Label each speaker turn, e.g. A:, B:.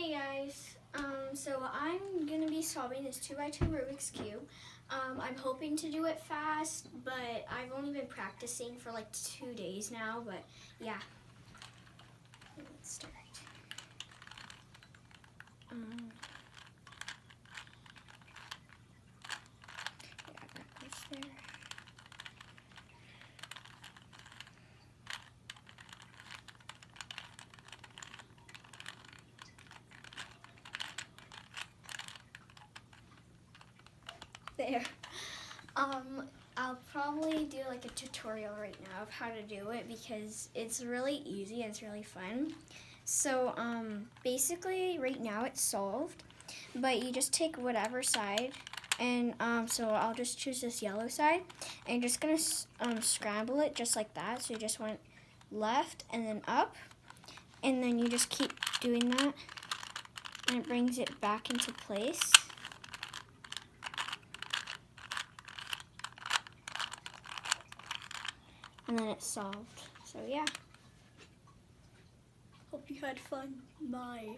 A: Hey guys, so I'm gonna be solving this 2x2 Rubik's Cube. I'm hoping to do it fast, but I've only been practicing for like 2 days now, but yeah. Let's start. Yeah, that goes there. There. I'll probably do like a tutorial right now of how to do it because it's really easy and it's really fun. So basically right now it's solved, but you just take whatever side, and so I'll just choose this yellow side, and you're just gonna scramble it just like that. So you just want left and then up, and then you just keep doing that, and it brings it back into place. And then it's solved. So yeah. Hope you had fun. Bye.